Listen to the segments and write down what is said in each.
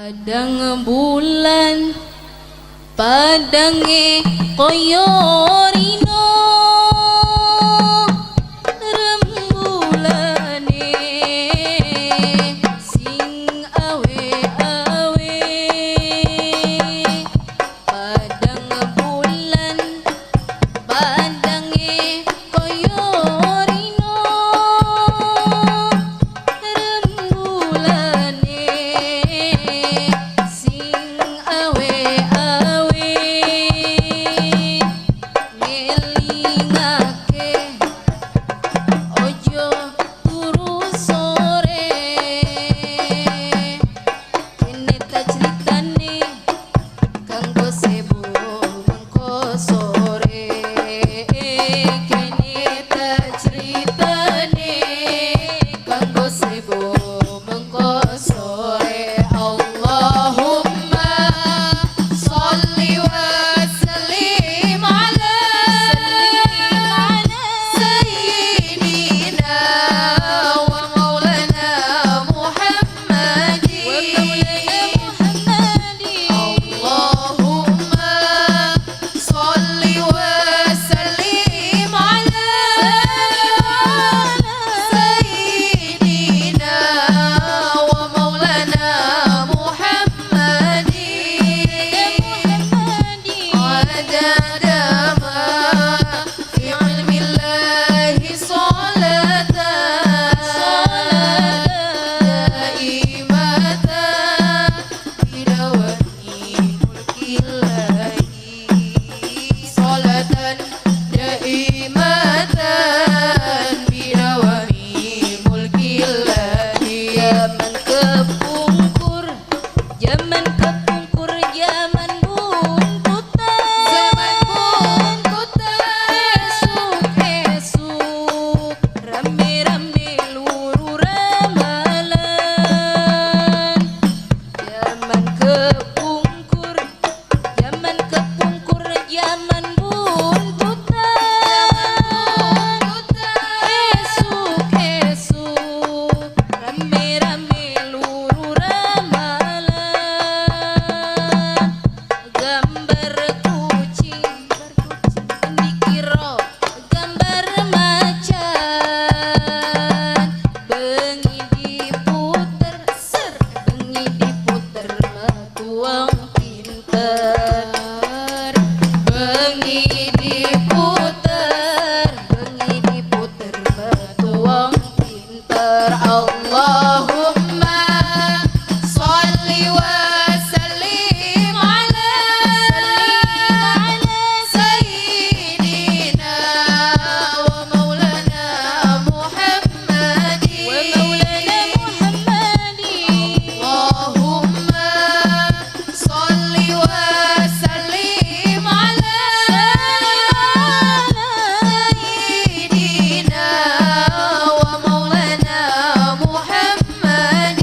Padang bulan padange koyo rino rembulane sing awe-awe. Padang bulan padange koyo rino rembulane sing awe-awe ngelingake ojo turu sore kene ta critane kanggo sebo mengko sore kene ta critane kanggo sebo mengko sore. Allahumma sholli wa sallim ala sayyidina wa maulana Muhammadin. Allahumma sholli wa sallim ala sayyidina wa maulana Muhammadin. Adada ma fi ilmillahi salatan daimatan bidawami mulkillahi salatan daimatan bidawami mulkillahi. Zaman kepungkur zaman buntutan esuk-esuk rame-rame luru ramalan. Zaman kepungkur zaman buntutan esuk-esuk rame-rame luru ramalan. Gambar kucing dikira gambar macan bengi diputer bengi diputer matuang pinter bengi diputer matuang pinter. Allahumma sholli wa sallim ala sayyidina wa maulana Muhammadin. Allahumma sholli wa sallim ala sayyidina wa maulana Muhammadin.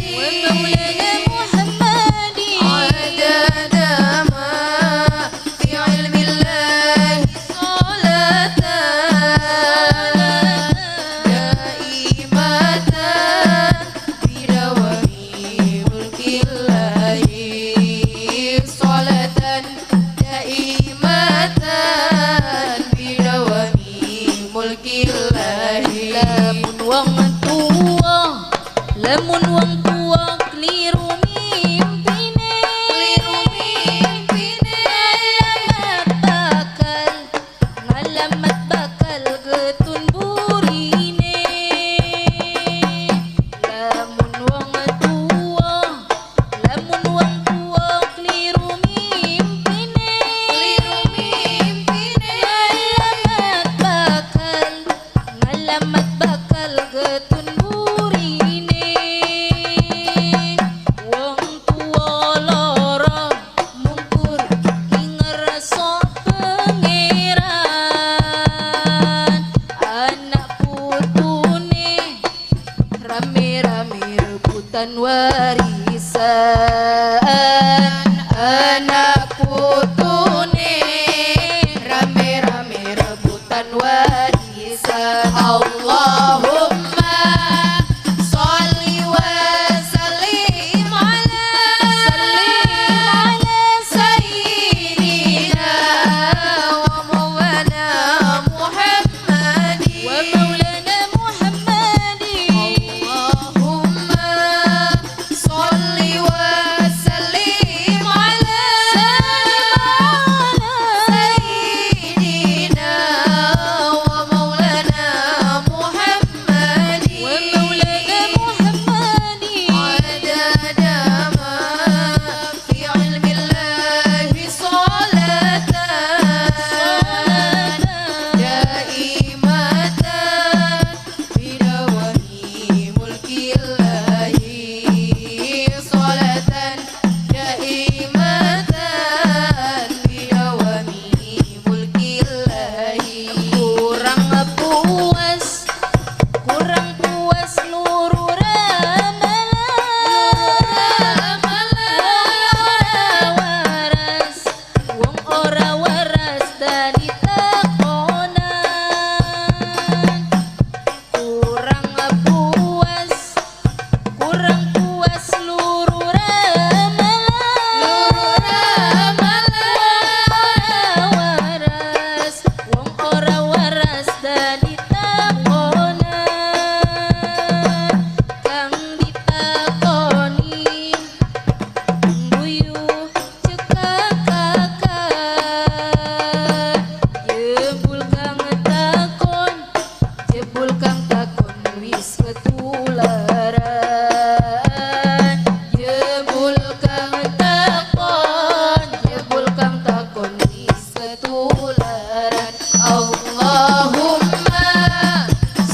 kang takon, jebul kang takon wis ketularan. Allahumma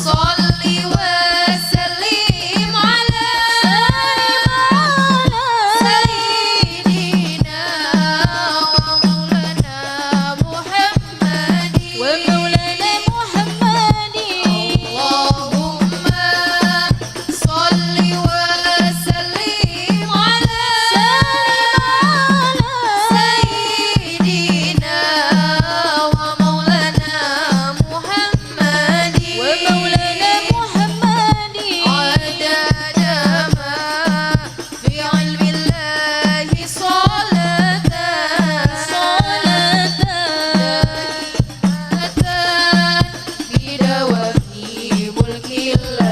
sholli wa sallim ala sayyidina wa maulana Muhammadin. Allahumma sholli wa sallim ala sayyidina wa maulana Muhammadin. عدد ما في علم الله صلاة بدوام ملك الله